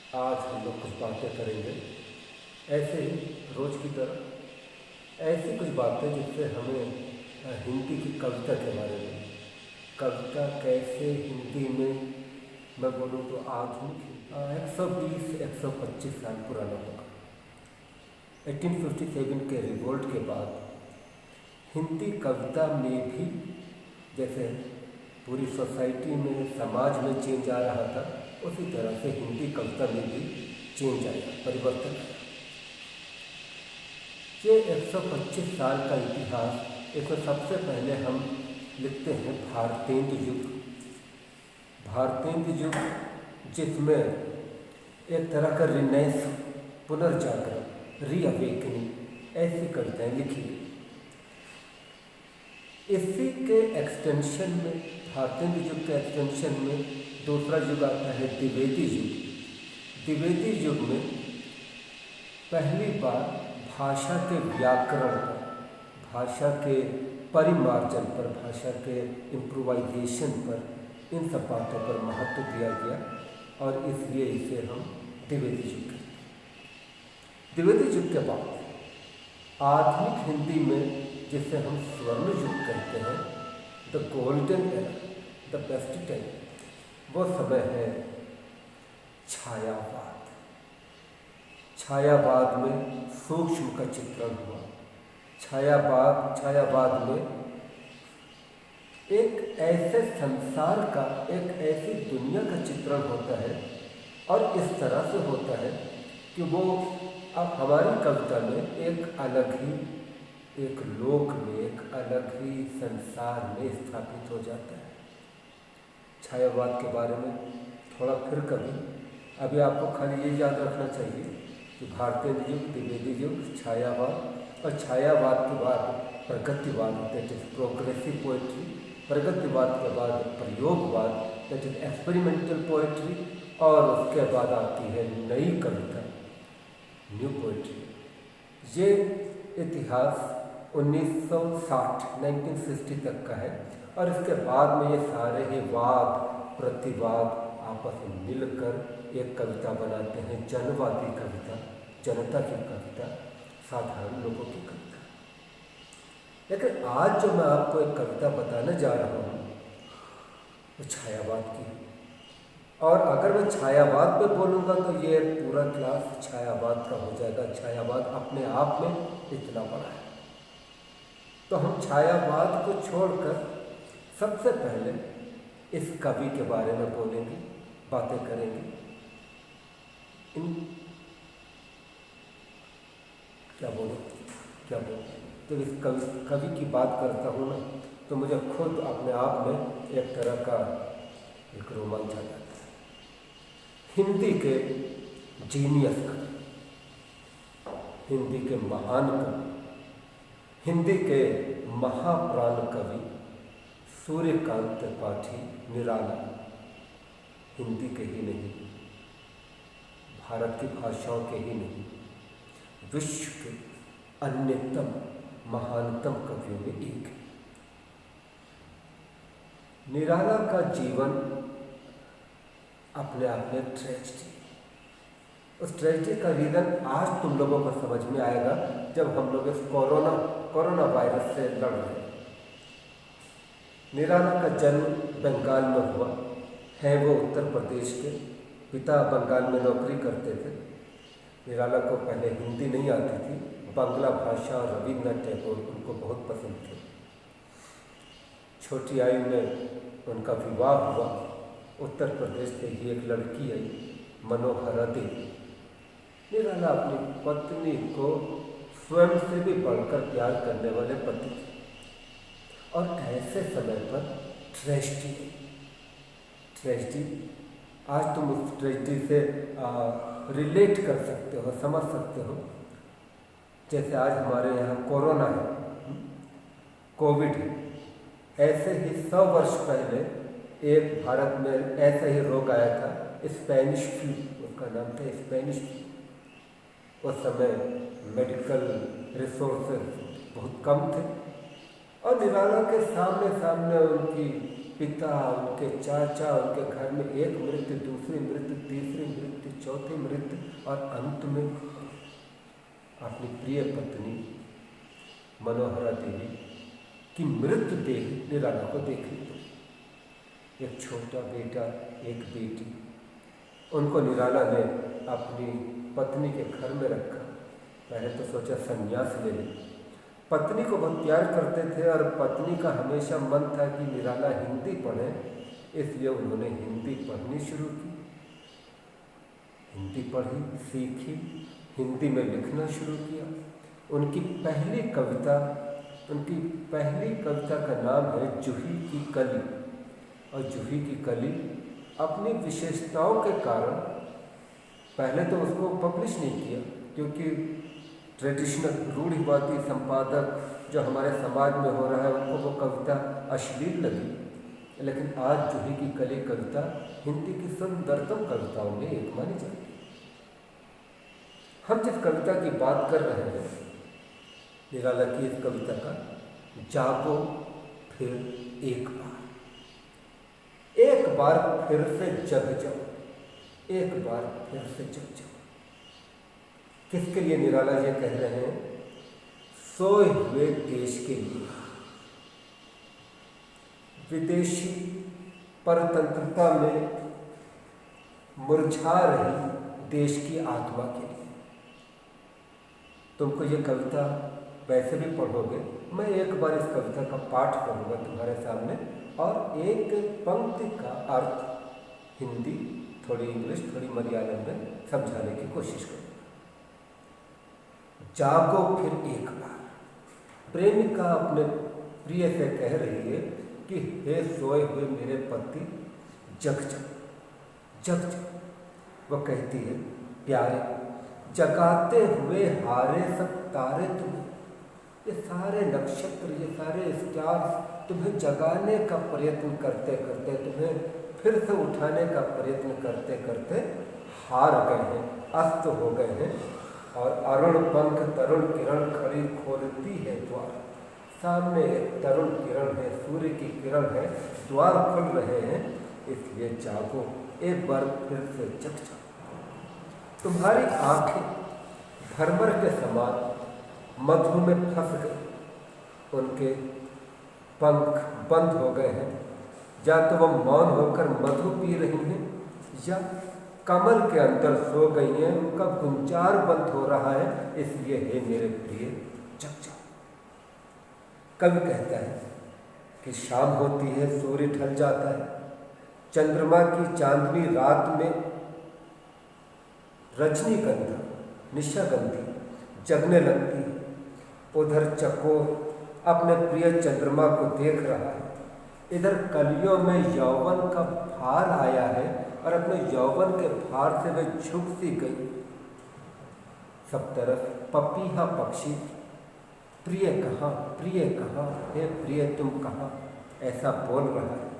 आज हम लोग कुछ बातें करेंगे ऐसे ही रोज़ की तरह, ऐसी कुछ बातें जिससे हमें हिंदी की कविता के बारे में, कविता कैसे हिंदी में मैं बोलूँ तो आधुनिक 120-125 साल पुराना होगा। 1857 के रिवोल्ट के बाद हिंदी कविता में भी जैसे पूरी सोसाइटी में, समाज में चेंज आ रहा था, उसी तरह से हिंदी कविता में भी चेंज आया, परिवर्तन आया। ये 125 साल का इतिहास, इसमें सबसे पहले हम लिखते हैं भारतेंदु युग। भारतेंदु युग जिसमें एक तरह का रिनेस, पुनर्जागरण, रीअवेकनिंग, ऐसी कविताएं लिखी गई। इसी के एक्सटेंशन में, भारतेंदु युग के एक्सटेंशन में दूसरा युग आता है द्विवेदी युग। द्विवेदी युग में पहली बार भाषा के व्याकरण पर, भाषा के परिमार्जन पर, भाषा के इम्प्रोवाइजेशन पर, इन सब बातों पर महत्व दिया गया और इसलिए इसे हम द्विवेदी युग कहते हैं। द्विवेदी युग के बाद आधुनिक हिंदी में जिसे हम स्वर्ण युग कहते हैं, the golden era, the best time, वो समय है छायावाद। छायावाद में सूक्ष्म का चित्रण हुआ। छायावाद में एक ऐसे संसार का, एक ऐसी दुनिया का चित्रण होता है और इस तरह से होता है कि वो अब हमारी कविता में एक अलग ही, एक लोक में, एक अलग ही संसार में स्थापित हो जाता है। छायावाद के बारे में थोड़ा फिर कभी, अभी आपको खाली ये याद रखना चाहिए कि भारतेंदु युग, द्विवेदी युग, छायावाद, और छायावाद के बाद प्रगतिवाद, दैट इज प्रोग्रेसिव पोएट्री, प्रगतिवाद के बाद प्रयोगवाद, दैट इज एक्सपेरिमेंटल पोएट्री, और उसके बाद आती है नई कविता, न्यू पोएट्री। ये इतिहास 1960 तक का है और इसके बाद में ये सारे ही वाद प्रतिवाद आपस में मिलकर एक कविता बनाते हैं, जनवादी कविता, जनता की कविता, साधारण लोगों की कविता। लेकिन आज जो मैं आपको एक कविता बताने जा रहा हूँ वो छायावाद की है। और अगर मैं छायावाद पे बोलूँगा तो ये पूरा क्लास छायावाद का हो जाएगा। छायावाद अपने आप में इतना बड़ा है, तो हम छायावाद को छोड़कर सबसे पहले इस कवि के बारे में बोलेंगे, बातें करेंगे। क्या बोलो जब इस कवि की बात करता हूँ ना, तो मुझे खुद अपने आप में एक तरह का एक रोमांच आ जाता है। हिंदी के जीनियस कवि, हिंदी के महान कवि, हिंदी के महाप्राण कवि सूर्यकांत त्रिपाठी निराला, हिंदी के ही नहीं, भारत की भाषाओं के ही नहीं, विश्व के अन्यतम महानतम कवियों में एक है। निराला का जीवन अपने आप में ट्रेजेडी। उस ट्रेजेडी का रीज़न आज तुम लोगों को समझ में आएगा जब हम लोग इस कोरोना वायरस से लड़ रहे हैं। निराला का जन्म बंगाल में हुआ है, वो उत्तर प्रदेश के, पिता बंगाल में नौकरी करते थे। निराला को पहले हिंदी नहीं आती थी, बांग्ला भाषा और रविन्द्रनाथ टैगोर उनको बहुत पसंद थे। छोटी आयु में उनका विवाह हुआ। उत्तर प्रदेश से ही एक लड़की आई, मनोहरा देवी। निराला अपनी पत्नी को स्वयं से भी बढ़कर प्यार करने वाले पति थे और ऐसे समय पर ट्रेजेडी, आज तुम उस ट्रेजेडी से रिलेट कर सकते हो, समझ सकते हो। जैसे आज हमारे यहाँ कोरोना है, कोविड है, ऐसे ही 100 वर्ष पहले एक भारत में ऐसा ही रोग आया था, स्पेनिश फ्लू, उसका नाम था स्पेनिश फ्लू। उस समय मेडिकल रिसोर्सेज बहुत कम थे और निराला के सामने उनकी पिता, उनके चाचा, उनके घर में एक मृत्यु, दूसरी मृत्यु, तीसरी मृत्यु, चौथे मृत्यु और अंत में अपनी प्रिय पत्नी मनोहरा देवी की मृत्यु देह निराला को देख ली। एक छोटा बेटा, एक बेटी, उनको निराला ने अपनी पत्नी के घर में रखा। पहले तो सोचा संन्यास ले ले। पत्नी को बहुत प्यार करते थे और पत्नी का हमेशा मन था कि निराला हिंदी पढ़े, इसलिए उन्होंने हिंदी पढ़नी शुरू की। हिंदी पढ़ी, सीखी, हिंदी में लिखना शुरू किया। उनकी पहली कविता का नाम है जूही की कली। और जूही की कली अपनी विशेषताओं के कारण पहले तो उसको पब्लिश नहीं किया, क्योंकि ट्रेडिशनल रूढ़िवादी संपादक जो हमारे समाज में हो रहा है उनको वो कविता अश्लील लगी। लेकिन आज जूही की कली कविता हिंदी की सुंदरतम कविताओं में एक मानी जाती है। हम जिस कविता की बात कर रहे हैं, निराला की इस कविता का जागो फिर एक बार फिर से जग जाओ, एक बार फिर से जग जाओ। किसके लिए निराला ये कह रहे हैं? सोए हुए देश के लिए, विदेशी परतंत्रता में मुरझा रही देश की आत्मा के लिए। तुमको ये कविता वैसे भी पढ़ोगे, मैं एक बार इस कविता का पाठ करूँगा तुम्हारे सामने और एक पंक्ति का अर्थ हिंदी, थोड़ी इंग्लिश, थोड़ी मलयालम में समझाने की कोशिश करूँगा। जागो फिर एक बार। प्रेमिका अपने प्रिय से कह रही है कि हे सोए हुए मेरे पति, जग जाओ, जग जाओ। वह कहती है, प्यारे जगाते हुए हारे सब तारे तुम्हें, ये सारे नक्षत्र, ये सारे स्टार्स तुम्हें जगाने का प्रयत्न करते करते, तुम्हें फिर से उठाने का प्रयत्न करते करते हार गए हैं, अस्त हो गए हैं। और अरुण पंख तरुण किरण खड़ी खोलती है द्वार। सामने एक तरुण किरण है, सूर्य की किरण है, द्वार खुल रहे हैं। इसलिए जागो, एक बार फिर से जग जाओ। तुम्हारी आंखें भरमर के समान मधु में फंस गई, उनके पंख बंद हो गए हैं। या तो वह मौन होकर मधु पी रही हैं, या कमल के अंदर सो गई हैं, उनका गुंजार बंद हो रहा है। इसलिए हे मेरे प्रिय, जग जाओ। कवि कहता है कि शाम होती है, सूर्य ढल जाता है, चंद्रमा की चांदनी रात में रजनीगंधा, निशागंधी जगने लगती है। उधर चकोर अपने प्रिय चंद्रमा को देख रहा है, इधर कलियों में यौवन का भार आया है और अपने यौवन के भार से वह झुक सी गई। सब तरफ पपीहा पक्षी, प्रिय कहाँ, प्रिय कहाँ, हे प्रिय तुम कहाँ, ऐसा बोल रहा है।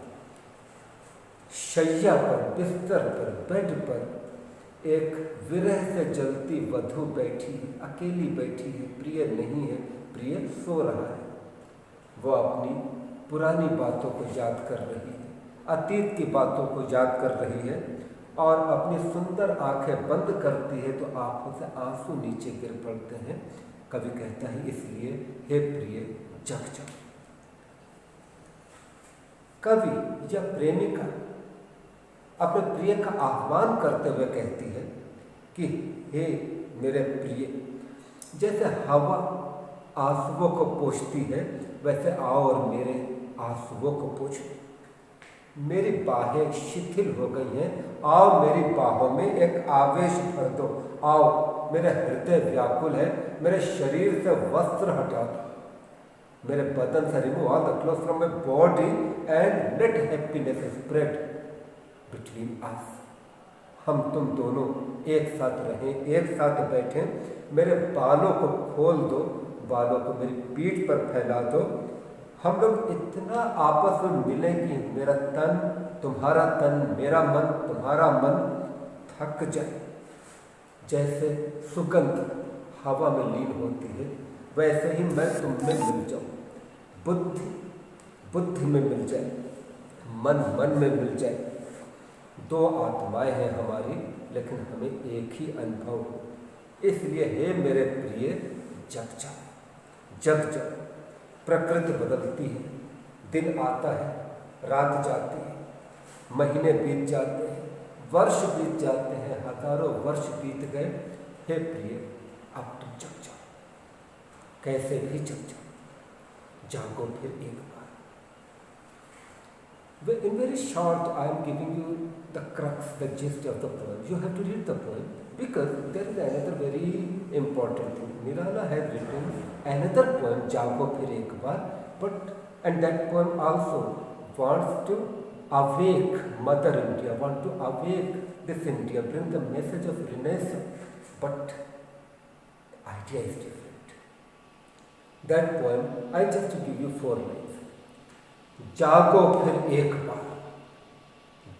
शैया पर, बिस्तर पर, बेड पर एक विरह से जलती वधू बैठी, अकेली बैठी है, प्रिय नहीं है, प्रिय सो रहा है। वो अपनी पुरानी बातों को याद कर रही है, अतीत की बातों को याद कर रही है और अपनी सुंदर आंखें बंद करती है तो आंखों से आंसू नीचे गिर पड़ते हैं। कवि कहता है, इसलिए हे प्रिय जग जाओ। कवि या प्रेमिका अपने प्रिय का आह्वान करते हुए कहती है कि हे मेरे प्रिय, जैसे हवा आंसुओं को पोंछती है, वैसे आओ और मेरे आंसुओं को पोंछ लो। मेरी बाहें शिथिल हो गई हैं, आओ मेरी बाहों में एक आवेश भर दो। आओ, मेरा हृदय व्याकुल है, मेरे शरीर से वस्त्र हटा दो, मेरे बदन से remove all the clothes from my body and let happiness spread between us. हम तुम दोनों एक साथ रहें, एक साथ बैठें। मेरे बालों को खोल दो, बालों को मेरी पीठ पर फैला दो। हम लोग इतना आपस में मिलें कि मेरा तन तुम्हारा तन, मेरा मन तुम्हारा मन थक जाए। जैसे सुगंध हवा में लीन होती है, वैसे ही मैं तुम में मिल जाऊं। बुद्धि बुद्धि में मिल जाए, मन मन में मिल जाए, दो आत्माएं हैं हमारी, लेकिन हमें एक ही अनुभव हो। इसलिए हे मेरे प्रिय, जग जाओ, जग जाओ। प्रकृति बदलती है, दिन आता है, रात जाती है, महीने बीत जाते हैं, वर्ष बीत जाते हैं, हजारों वर्ष बीत गए। हे प्रिय, अब तुम जग जाओ, कैसे भी जग जाओ, जागो फिर एक बार। In very short, I am giving you the crux, the gist of the poem. You have to read the poem because there is another very important thing. Nirala has written another poem, जागो फिर एक बार, and that poem also wants to awake Mother India, want to awake this India, bring the message of Renaissance, but the idea is different. That poem, I just give you 4 lines. जागो फिर एक बार,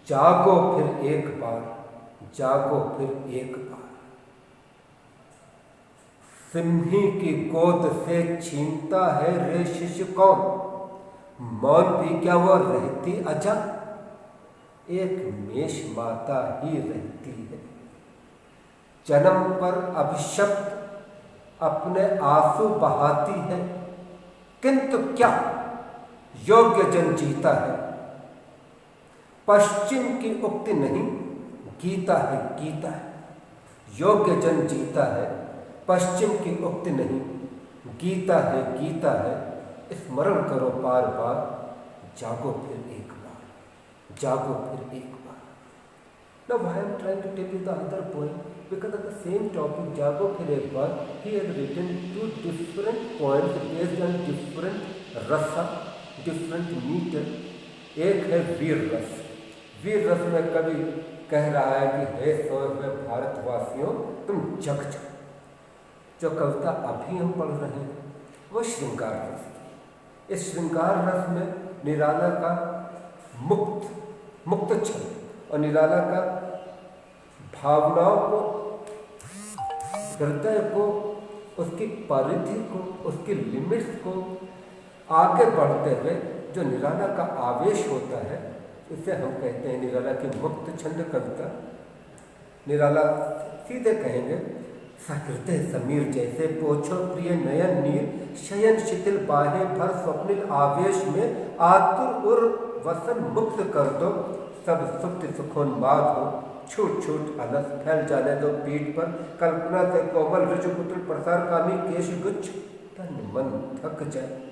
जागो फिर एक बार, जागो फिर एक बार। सिंही की गोद से छीनता है रे शिशु कौन, मौन भी क्या वो रहती अजा, एक मेष माता ही रहती है। जन्म पर अभिशप्त अपने आंसू बहाती है, किंतु क्या योग्य जन जीता है। पश्चिम की उक्ति नहीं, गीता है, गीता है। योग्य जन जीता है, पश्चिम की उक्ति नहीं, गीता है, गीता है। स्मरण करो बार बार, जागो फिर एक बार, जागो फिर एक बार। Now I am trying to tell you the other point because of the same topic, जागो फिर एक बार, he has written 2 different poems based on different rasa, different meter. एक है वीर रस। वीर रस में कवि कह रहा है कि हे सोए हुए भारतवासियों, तुम जग जाओ। जो कविता अभी हम पढ़ रहे हैं वो श्रृंगार रस की। इस श्रृंगार रस में निराला का मुक्त छंद और निराला का भावनाओं को, हृदय को, उसकी परिधि को, उसकी लिमिट्स को आगे बढ़ते हुए जो निराला का आवेश होता है, इसे हम कहते हैं निराला की मुक्त छंद कविता। निराला सीधे कहेंगे, सहृदय समीर जैसे पोछो प्रिय नयन नीर, शयन शिथिल बाहें भर स्वप्निल आवेश में, आतुर उर वसन मुक्त कर दो, सब सुप्त सुखोन्माद हो, छूट छूट अलस फैल जाने दो पीठ पर, कल्पना से कोमल ऋजुपुत्र प्रसार कामी केश गुच्छ, तन मन थक जाए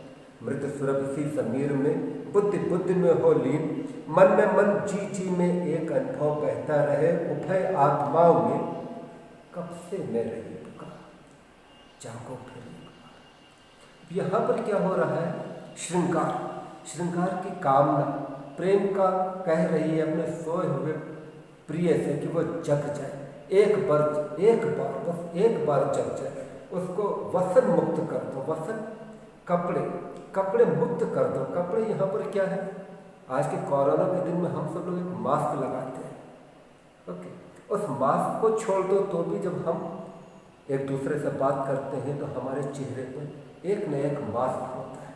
मृत सुरभ सी समीर में, बुद्धि बुद्धि में हो लीन, मन में मन जी जी में एक अनुभव बहता रहे, उभय आत्माओं में कब से मैं रही पुकार, जागो फिर एक बार। यहाँ पर क्या हो रहा है? श्रृंगार, श्रृंगार की कामना, प्रेम का कह रही है अपने सोए हुए प्रिय से कि वो जग जाए, एक बार बस एक बार जग जाए, उसको वसन मुक्त कर दो। वसन कपड़े मुक्त कर दो। कपड़े यहाँ पर क्या है? आज के कोरोना के दिन में हम सब लोग एक मास्क लगाते हैं। ओके, उस मास्क को छोड़ दो तो भी जब हम एक दूसरे से बात करते हैं तो हमारे चेहरे पर एक न एक मास्क होता है।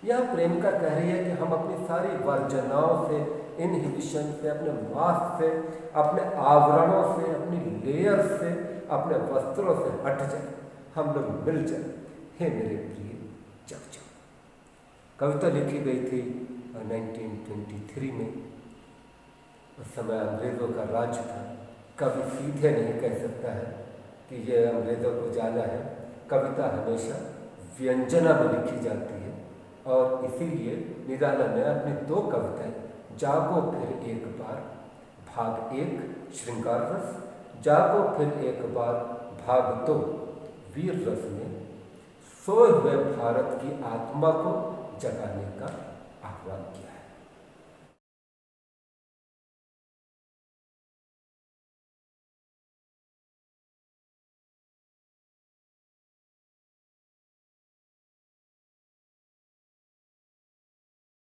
यह प्रेम का कह रही है कि हम अपनी सारी वर्जनाओं से, इनहिबिशन से, अपने मास्क से, अपने आवरणों से, अपनी लेयर से, अपने वस्त्रों से हट जाए, हम लोग मिल जाए। हे मेरे प्रिय, जग जाओ। कविता लिखी गई थी 1923 में। उस समय अंग्रेज़ों का राज था। कवि सीधे नहीं कह सकता है कि ये अंग्रेज़ों को जाना है। कविता हमेशा व्यंजना में लिखी जाती है और इसीलिए निराला ने अपनी 2 कविताएं, जागो फिर एक बार भाग 1 श्रृंगार रस, जागो फिर एक बार भाग 2 वीर रस में सोए हुए भारत की आत्मा को जगाने का आह्वान किया।